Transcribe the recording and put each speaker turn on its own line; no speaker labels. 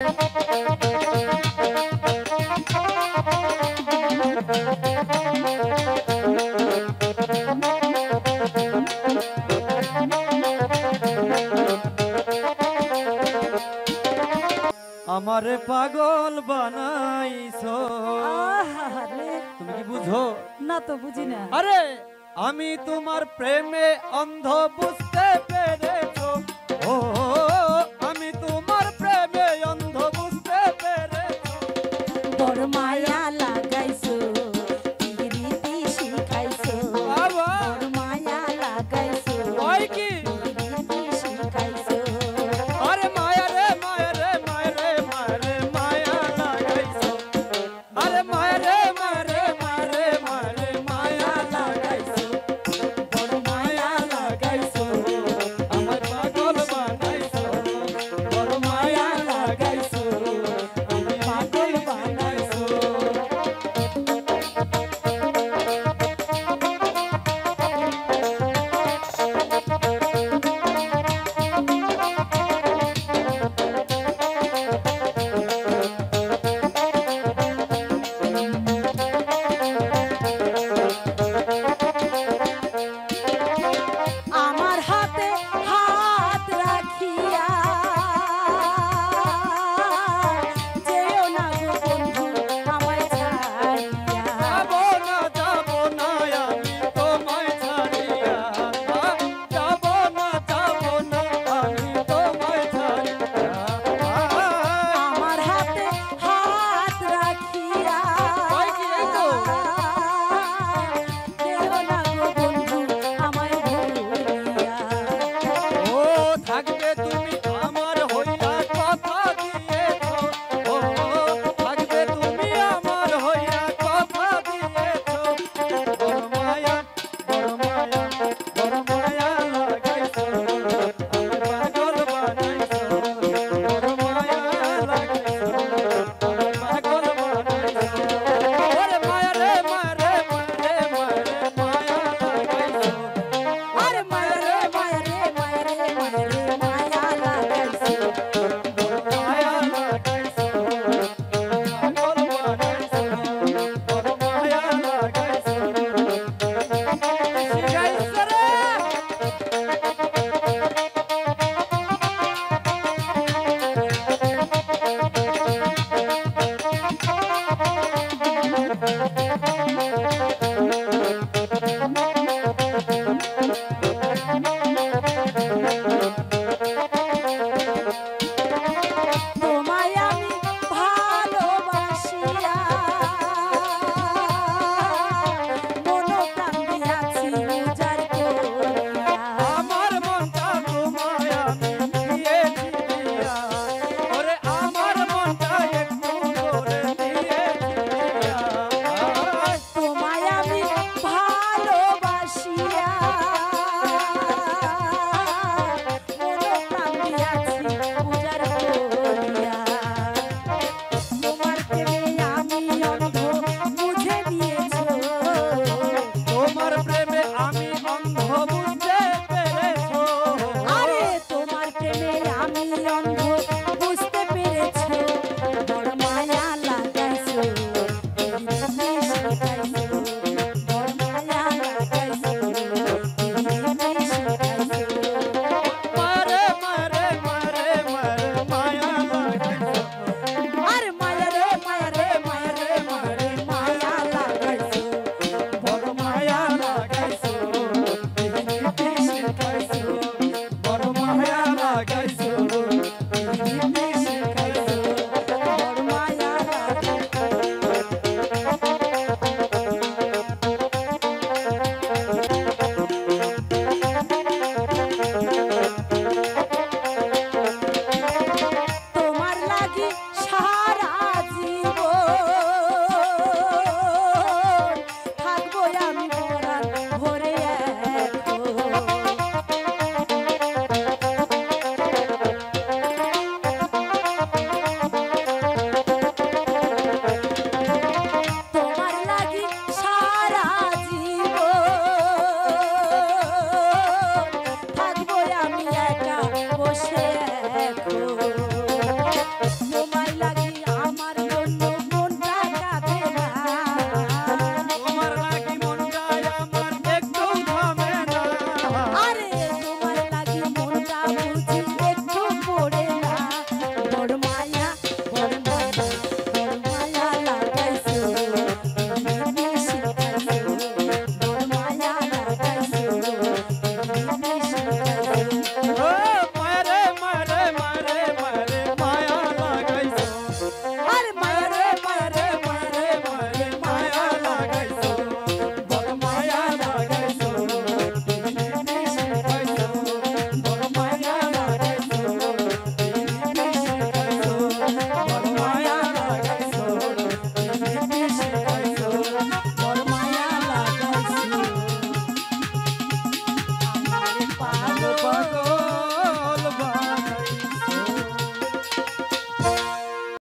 আমারে পাগল বানাইছো। তুমি কি বুঝো
না? তো বুঝি না।
আরে আমি তোমার প্রেমে অন্ধ, বুঝতে পেরেছো? ও আমি তোমার প্রেমে অন্ধ, বুঝতে পেরেছো?
বড় মায়া লাগাইছো, রীতি শিখাইছো। বড় মায়া লাগাইছো,
ওই কি
রীতি শিখাইছো।
আরে মায়া রে মায়া রে মায়া রে মায়া রে মায়া লাগাইছো। আরে মায়া রে মায়া রে মায়া রে মায়া রে মায়া লাগাইছো। বড় মায়া লাগাইছো, আমার পাগল বানাইছো। বড় মায়া লাগাইছো, আমি পাগল বানাইছো।
আমার হাতে হাত রাখিয়া যেও না গো বন্ধু আমায় ছাড়িয়া।
যাবো না আমি তোমায় ছাড়িয়া। যাবো না আমি তোমায় ছাড়িয়া।
আমার হাতে হাত রাখিয়া
ওই কি এই তো?
যেও না গো বন্ধু আমায় ভুলিয়া।
ও থাকবে তুমি আমার হইয়া, কথা দিয়েছো। ও থাকবে তুমি আমার হইয়া, কথা দিয়েছো। বড় মায়া বড় মায়া বড় মায়া লাগাইছো, আমার পাগল বানাইছো। বড় মায়া লাগাইছো, আমার পাগল বানাইছো। ওরে মায়া রে মায়া রে মায়া রে মায়া রে মায়া লাগাইছো।
আরে মায়া রে মায়া রে মায়া রে মায়া রে মায়া লাগাইছো।
বড় মায়া লাগাইছো, পাগল বানাইছো। বড় মায়া লাগাইছো, শিখাইছো রে।
তোমায় আমি ভালোবাসিয়া মন প্রাণ দিয়াছি উজাড় করিয়া।
আমার মনটা তোমায় আমি দিয়েছি দিয়া। ওরে আমার মনটা একটু করে দিয়েছি দিয়া।
তোমায় আমি ভালোবাসিয়া মন প্রাণ দিয়াছি উজাড় করিয়া। তোমার প্রেমে আমি অন্ধ, বুঝে নিয়েছো।
তোমার প্রেমে আমি অন্ধ, বুঝতে পেরেছো?
আরে তোমার প্রেমে আমি অন্ধ, বুঝতে পেরেছো। বড় মায়া লাগাইছো, রীতি শিখাইছো। বড় মায়া লাগাইছো, রীতি শিখাইছো।
মারে মারে মারে মারে মায়া লাগাইছো।
আরে মায়া রে মায়া রে মায়া রে মায়া রে মায়া লাগাইছো।
বড় মায়া লাগাইছো, রীতি শিখাইছো। বড় মায়া লাগাইছো, রীতি শিখাইছো।
বড় মায়া লাগাইছো। তোমার লাগি সারা